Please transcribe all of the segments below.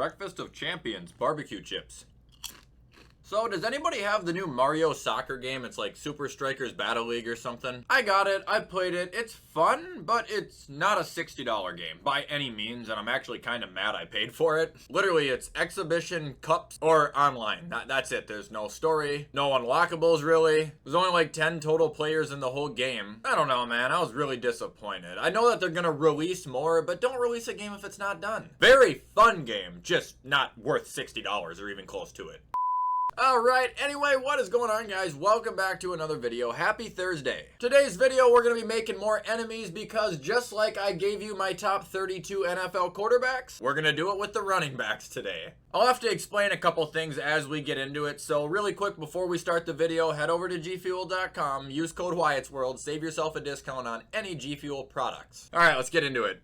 Breakfast of Champions barbecue chips. So, does anybody have the new Mario soccer game? It's like Super Strikers Battle League or something. I got it, I played it, it's fun, but it's not a $60 game by any means, and I'm actually kind of mad I paid for it. Literally, it's exhibition, cups, or online. That's it, there's no story, no unlockables really. There's only like 10 total players in the whole game. I don't know, man, I was really disappointed. I know that they're gonna release more, but don't release a game if it's not done. Very fun game, just not worth $60 or even close to it. Alright, anyway, what is going on, guys? Welcome back to another video. Happy Thursday. Today's video, we're going to be making more enemies because just like I gave you my top 32 NFL quarterbacks, we're going to do it with the running backs today. I'll have to explain a couple things as we get into it, so really quick before we start the video, head over to gfuel.com, use code WyattzWorld, save yourself a discount on any G Fuel products. Alright, let's get into it.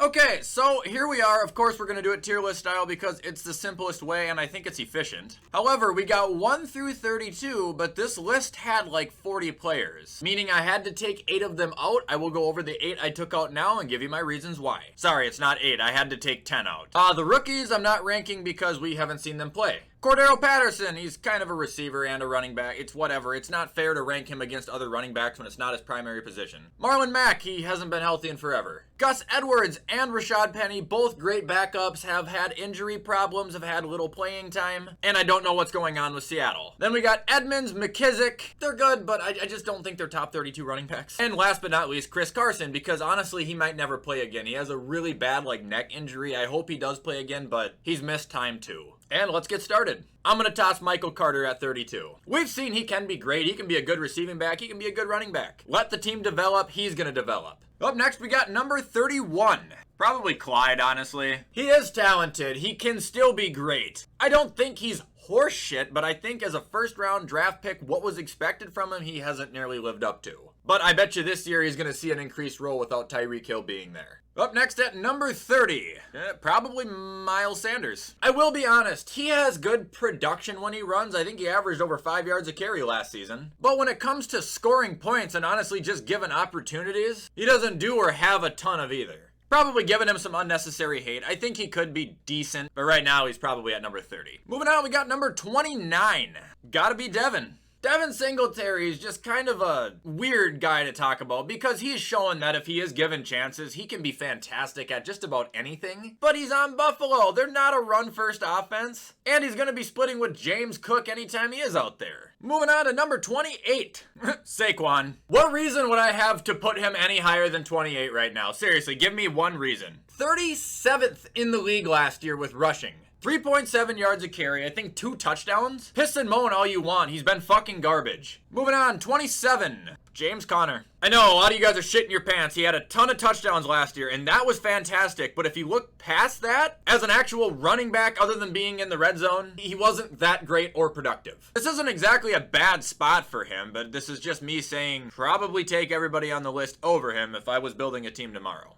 Okay, so here we are. Of course, we're going to do it tier list style because it's the simplest way and I think it's efficient. However, we got 1 through 32, but this list had like 40 players, meaning I had to take 8 of them out. I will go over the 8 I took out now and give you my reasons why. Sorry, it's not 8. I had to take 10 out. The rookies I'm not ranking because we haven't seen them play. Cordero Patterson, he's kind of a receiver and a running back. It's whatever. It's not fair to rank him against other running backs when it's not his primary position. Marlon Mack, he hasn't been healthy in forever. Gus Edwards and Rashad Penny, both great backups, have had injury problems, have had little playing time, and I don't know what's going on with Seattle. Then we got Edmonds, McKissick. They're good, but I just don't think they're top 32 running backs. And last but not least, Chris Carson, because honestly, he might never play again. He has a really bad neck injury. I hope he does play again, but he's missed time too. And let's get started. I'm going to toss Michael Carter at 32. We've seen he can be great. He can be a good receiving back. He can be a good running back. Let the team develop. He's going to develop. Up next, we got number 31. Probably Clyde, honestly. He is talented. He can still be great. I don't think he's horseshit, but I think as a first-round draft pick, what was expected from him, he hasn't nearly lived up to. But I bet you this year he's going to see an increased role without Tyreek Hill being there. Up next at number 30, probably Miles Sanders. I will be honest, he has good production when he runs. I think he averaged over 5 yards a carry last season. But when it comes to scoring points and honestly just given opportunities, he doesn't do or have a ton of either. Probably giving him some unnecessary hate. I think he could be decent, but right now he's probably at number 30. Moving on, we got number 29. Gotta be Devin. Devin Singletary is just kind of a weird guy to talk about because he's shown that if he is given chances, he can be fantastic at just about anything. But he's on Buffalo. They're not a run-first offense. And he's going to be splitting with James Cook anytime he is out there. Moving on to number 28. Saquon. What reason would I have to put him any higher than 28 right now? Seriously, give me one reason. 37th in the league last year with rushing. 3.7 yards a carry, I think 2 touchdowns. Piss and moan all you want, he's been fucking garbage. Moving on, 27, James Conner. I know, a lot of you guys are shitting your pants. He had a ton of touchdowns last year, and that was fantastic. But if you look past that, as an actual running back, other than being in the red zone, he wasn't that great or productive. This isn't exactly a bad spot for him, but this is just me saying probably take everybody on the list over him if I was building a team tomorrow.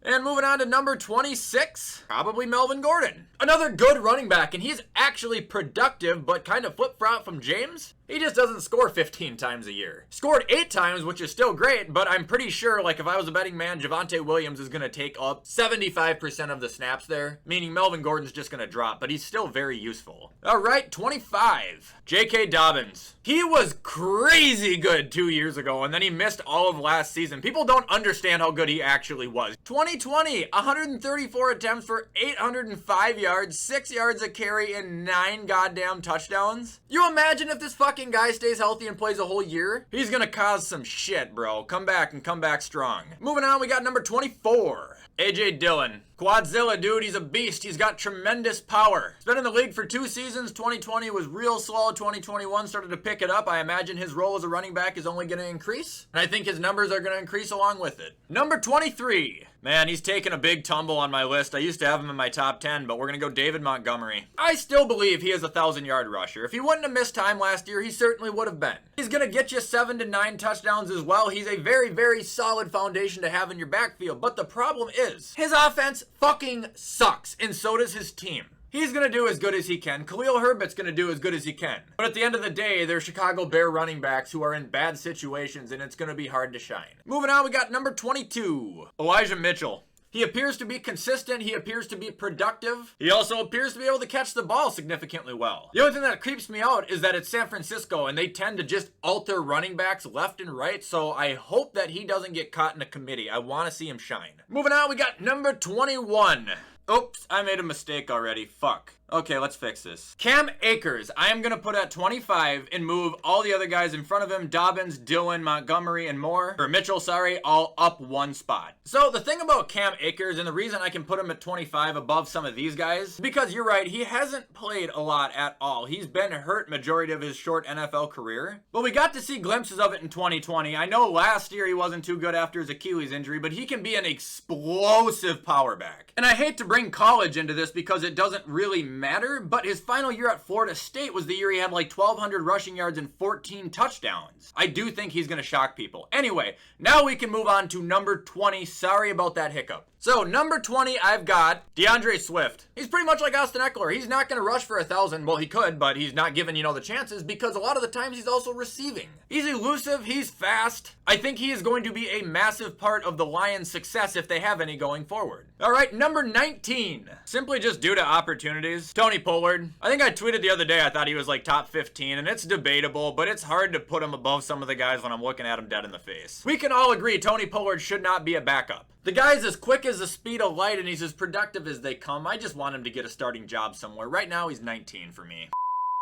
And moving on to number 26, probably Melvin Gordon. Another good running back, and he's actually productive, but kind of flip-flop from James. He just doesn't score 15 times a year. Scored 8 times, which is still great, but I'm pretty sure, if I was a betting man, Javonte Williams is going to take up 75% of the snaps there, meaning Melvin Gordon's just going to drop, but he's still very useful. All right, 25, J.K. Dobbins. He was crazy good 2 years ago, and then he missed all of last season. People don't understand how good he actually was. 2020, 134 attempts for 805 yards, 6 yards a carry, and 9 goddamn touchdowns. You imagine if this fucking guy stays healthy and plays a whole year? He's gonna cause some shit, bro. Come back and come back strong. Moving on, we got number 24, A.J. Dillon. Quadzilla, dude, he's a beast. He's got tremendous power. He's been in the league for 2 seasons. 2020 was real slow. 2021 started to pick it up. I imagine his role as a running back is only going to increase. And I think his numbers are going to increase along with it. Number 23. Man, he's taken a big tumble on my list. I used to have him in my top 10, but we're going to go David Montgomery. I still believe he is a 1,000-yard rusher. If he wouldn't have missed time last year, he certainly would have been. He's going to get you 7 to 9 touchdowns as well. He's a very, very solid foundation to have in your backfield. But the problem is, his offense fucking sucks, and so does his team. He's going to do as good as he can. Khalil Herbert's going to do as good as he can. But at the end of the day, they're Chicago Bear running backs who are in bad situations, and it's going to be hard to shine. Moving on, we got number 22, Elijah Mitchell. He appears to be consistent. He appears to be productive. He also appears to be able to catch the ball significantly well. The only thing that creeps me out is that it's San Francisco and they tend to just alter running backs left and right. So I hope that he doesn't get caught in a committee. I want to see him shine. Moving on, we got number 21. Oops, I made a mistake already. Fuck. Okay, let's fix this. Cam Akers, I am going to put at 25 and move all the other guys in front of him, Dobbins, Dillon, Montgomery, and more, or Mitchell, sorry, all up one spot. So the thing about Cam Akers, and the reason I can put him at 25 above some of these guys, is because you're right, he hasn't played a lot at all. He's been hurt majority of his short NFL career, but we got to see glimpses of it in 2020. I know last year he wasn't too good after his Achilles injury, but he can be an explosive power back. And I hate to bring college into this because it doesn't really matter, but his final year at Florida State was the year he had like 1,200 rushing yards and 14 touchdowns. I do think he's going to shock people. Anyway, now we can move on to number 20. Sorry about that hiccup. So number 20, I've got DeAndre Swift. He's pretty much like Austin Eckler. He's not going to rush for 1,000. Well, he could, but he's not given, the chances because a lot of the times he's also receiving. He's elusive. He's fast. I think he is going to be a massive part of the Lions' success if they have any going forward. All right, number 19. Simply just due to opportunities. Tony Pollard. I think I tweeted the other day I thought he was like top 15, and it's debatable, but it's hard to put him above some of the guys when I'm looking at him dead in the face. We can all agree Tony Pollard should not be a backup. The guy's as quick as the speed of light, and he's as productive as they come. I just want him to get a starting job somewhere. Right now, he's 19 for me.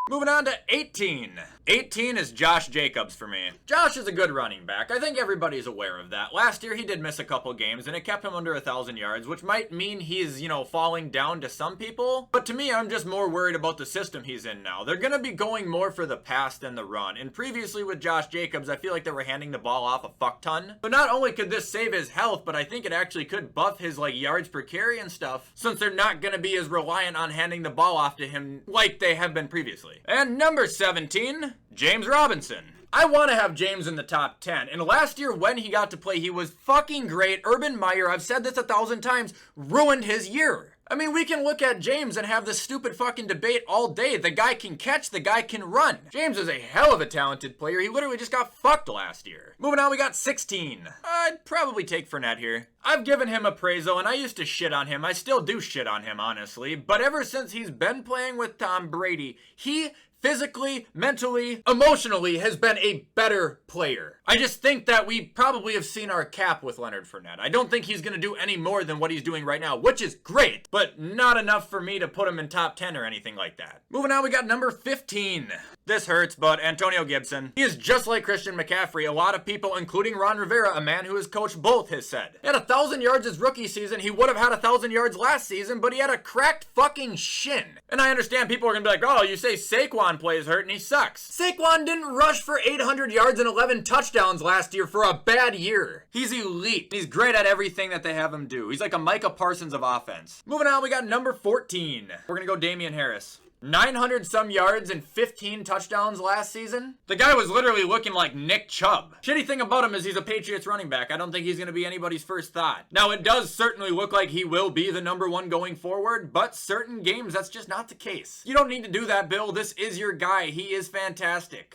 Moving on to 18. 18 is Josh Jacobs for me. Josh is a good running back. I think everybody's aware of that. Last year, he did miss a couple games, and it kept him under 1,000 yards, which might mean he's, falling down to some people. But to me, I'm just more worried about the system he's in now. They're going to be going more for the pass than the run. And previously with Josh Jacobs, I feel like they were handing the ball off a fuck ton. But not only could this save his health, but I think it actually could buff his, yards per carry and stuff, since they're not going to be as reliant on handing the ball off to him like they have been previously. And number 17, James Robinson. I want to have James in the top 10. And last year when he got to play, he was fucking great. Urban Meyer, I've said this 1,000 times, ruined his year. I mean, we can look at James and have this stupid fucking debate all day. The guy can catch, the guy can run. James is a hell of a talented player. He literally just got fucked last year. Moving on, we got 16. I'd probably take Fournette here. I've given him appraisal, and I used to shit on him. I still do shit on him, honestly. But ever since he's been playing with Tom Brady, he physically, mentally, emotionally has been a better player. I just think that we probably have seen our cap with Leonard Fournette. I don't think he's going to do any more than what he's doing right now, which is great, but not enough for me to put him in top 10 or anything like that. Moving on, we got number 15. This hurts, but Antonio Gibson. He is just like Christian McCaffrey. A lot of people, including Ron Rivera, a man who has coached both, has said. He had 1,000 yards his rookie season. He would have had 1,000 yards last season, but he had a cracked fucking shin. And I understand people are going to be like, oh, you say Saquon plays hurt and he sucks. Saquon didn't rush for 800 yards and 11 touchdowns last year for a bad year. He's elite. He's great at everything that they have him do. He's like a Micah Parsons of offense. Moving on, we got number 14. We're going to go Damian Harris. 900 some yards and 15 touchdowns last season. The guy was literally looking like Nick Chubb. Shitty thing about him is he's a Patriots running back. I don't think he's going to be anybody's first thought. Now, it does certainly look like he will be the number one going forward, but certain games, that's just not the case. You don't need to do that, Bill. This is your guy. He is fantastic.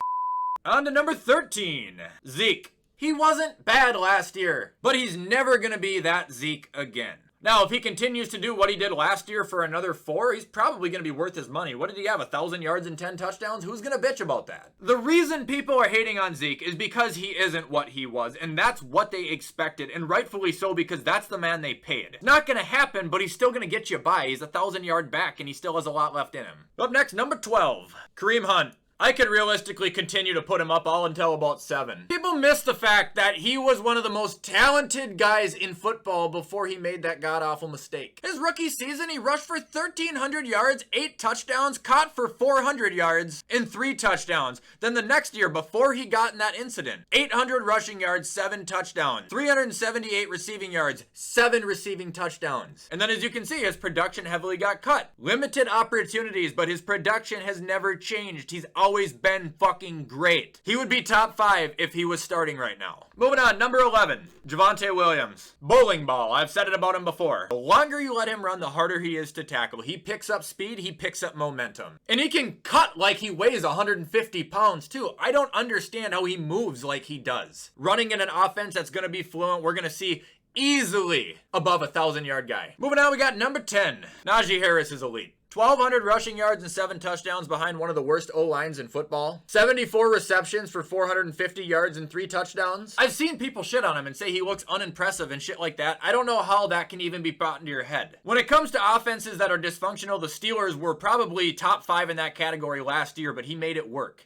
On to number 13, Zeke. He wasn't bad last year, but he's never going to be that Zeke again. Now, if he continues to do what he did last year for another 4, he's probably going to be worth his money. What did he have, 1,000 yards and 10 touchdowns? Who's going to bitch about that? The reason people are hating on Zeke is because he isn't what he was, and that's what they expected, and rightfully so because that's the man they paid. It's not going to happen, but he's still going to get you by. He's 1,000-yard back, and he still has a lot left in him. Up next, number 12, Kareem Hunt. I could realistically continue to put him up all until about 7. People miss the fact that he was one of the most talented guys in football before he made that god-awful mistake. His rookie season, he rushed for 1,300 yards, 8 touchdowns, caught for 400 yards, and 3 touchdowns. Then the next year, before he got in that incident, 800 rushing yards, 7 touchdowns, 378 receiving yards, 7 receiving touchdowns. And then as you can see, his production heavily got cut. Limited opportunities, but his production has never changed. He's always always been fucking great. He would be top 5 if he was starting right now. Moving on, number 11, Javonte Williams. Bowling ball, I've said it about him before. The longer you let him run, the harder he is to tackle. He picks up speed, he picks up momentum. And he can cut like he weighs 150 pounds too. I don't understand how he moves like he does. Running in an offense that's gonna be fluent, we're gonna see easily above a 1,000-yard guy. Moving on, we got number 10. Najee Harris is elite. 1,200 rushing yards and 7 touchdowns behind one of the worst O-lines in football. 74 receptions for 450 yards and 3 touchdowns. I've seen people shit on him and say he looks unimpressive and shit like that. I don't know how that can even be brought into your head. When it comes to offenses that are dysfunctional, the Steelers were probably top 5 in that category last year, but he made it work.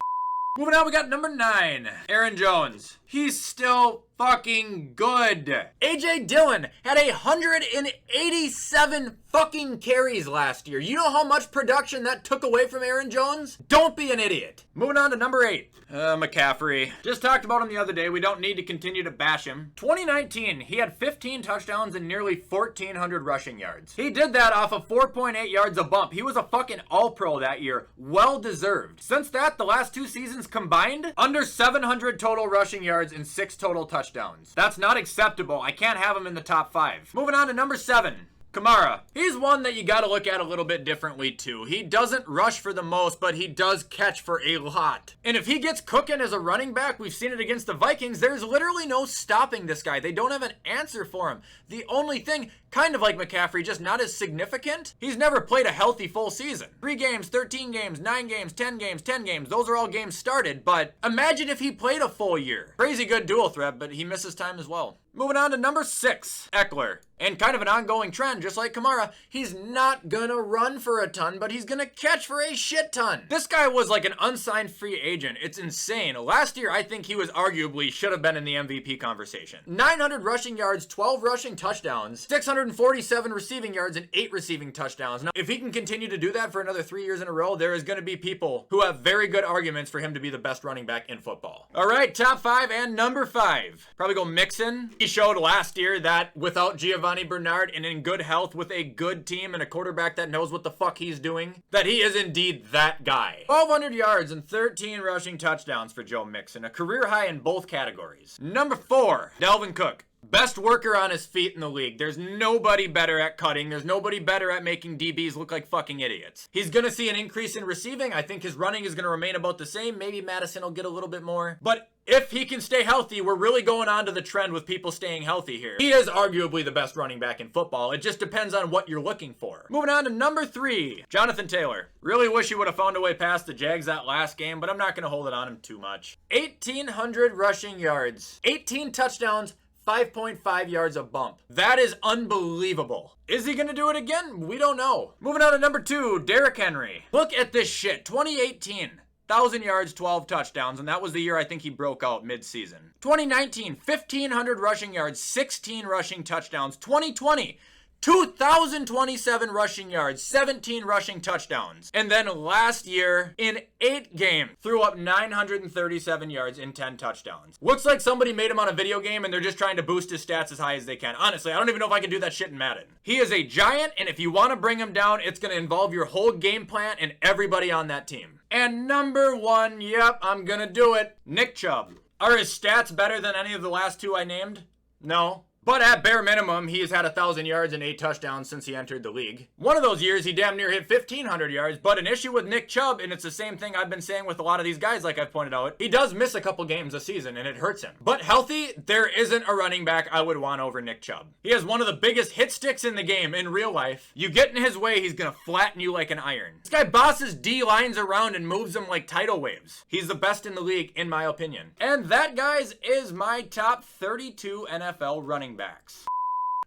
Moving on, we got number 9, Aaron Jones. He's still fucking good. AJ Dillon had 187 fucking carries last year. You know how much production that took away from Aaron Jones? Don't be an idiot. Moving on to number 8, McCaffrey. Just talked about him the other day. We don't need to continue to bash him. 2019, he had 15 touchdowns and nearly 1,400 rushing yards. He did that off of 4.8 yards a bump. He was a fucking all-pro that year. Well deserved. Since that, the last 2 seasons combined, under 700 total rushing yards and 6 total touchdowns. That's not acceptable. I can't have him in the top 5. Moving on to number 7. Kamara. He's one that you gotta look at a little bit differently too. He doesn't rush for the most, but he does catch for a lot. And if he gets cooking as a running back, we've seen it against the Vikings, there's literally no stopping this guy. They don't have an answer for him. The only thing, kind of like McCaffrey, just not as significant, he's never played a healthy full season. 3 games, 13 games, 9 games, 10 games, 10 games. Those are all games started, but imagine if he played a full year. Crazy good dual threat, but he misses time as well. Moving on to number 6, Eckler. And kind of an ongoing trend, just like Kamara, he's not gonna run for a ton, but he's gonna catch for a shit ton. This guy was like an unsigned free agent. It's insane. Last year, I think he was arguably should have been in the MVP conversation. 900 rushing yards, 12 rushing touchdowns, 647 receiving yards, and 8 receiving touchdowns. Now, if he can continue to do that for another 3 years in a row, there is gonna be people who have very good arguments for him to be the best running back in football. All right, top 5 and number 5. Probably go Mixon. He showed last year that without Giovanni Bernard and in good health with a good team and a quarterback that knows what the fuck he's doing, that he is indeed that guy. 1,200 yards and 13 rushing touchdowns for Joe Mixon, a career high in both categories. Number 4, Dalvin Cook. Best worker on his feet in the league. There's nobody better at cutting. There's nobody better at making DBs look like fucking idiots. He's going to see an increase in receiving. I think his running is going to remain about the same. Maybe Madison will get a little bit more. But if he can stay healthy, we're really going on to the trend with people staying healthy here. He is arguably the best running back in football. It just depends on what you're looking for. Moving on to number 3, Jonathan Taylor. Really wish he would have found a way past the Jags that last game, but I'm not going to hold it on him too much. 1,800 rushing yards, 18 touchdowns, 5.5 yards a bump. That is unbelievable. Is he gonna do it again? We don't know. Moving on to number 2, Derrick Henry. Look at this shit. 2018. 1,000 yards, 12 touchdowns, and that was the year I think he broke out mid-season. 2019, 1,500 rushing yards, 16 rushing touchdowns. 2020, 2,027 rushing yards, 17 rushing touchdowns. And then last year, in 8 games, threw up 937 yards and 10 touchdowns. Looks like somebody made him on a video game and they're just trying to boost his stats as high as they can. Honestly, I don't even know if I can do that shit in Madden. He is a giant, and if you want to bring him down, it's going to involve your whole game plan and everybody on that team. And number 1, yep, I'm going to do it, Nick Chubb. Are his stats better than any of the last 2 I named? No. But at bare minimum, he has had 1,000 yards and 8 touchdowns since he entered the league. One of those years, he damn near hit 1,500 yards, but an issue with Nick Chubb, and it's the same thing I've been saying with a lot of these guys like I've pointed out, he does miss a couple games a season, and it hurts him. But healthy, there isn't a running back I would want over Nick Chubb. He has one of the biggest hit sticks in the game in real life. You get in his way, he's gonna flatten you like an iron. This guy bosses D-lines around and moves them like tidal waves. He's the best in the league, in my opinion. And that, guys, is my top 32 NFL running backs.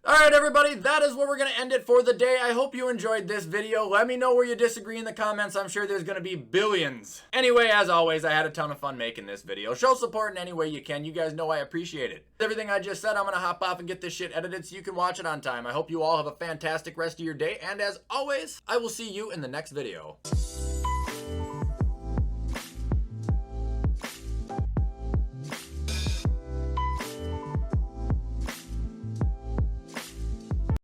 Alright everybody, that is where we're going to end it for the day. I hope you enjoyed this video. Let me know where you disagree in the comments. I'm sure there's going to be billions. Anyway, as always, I had a ton of fun making this video. Show support in any way you can. You guys know I appreciate it. Everything I just said, I'm going to hop off and get this shit edited so you can watch it on time. I hope you all have a fantastic rest of your day. And as always, I will see you in the next video.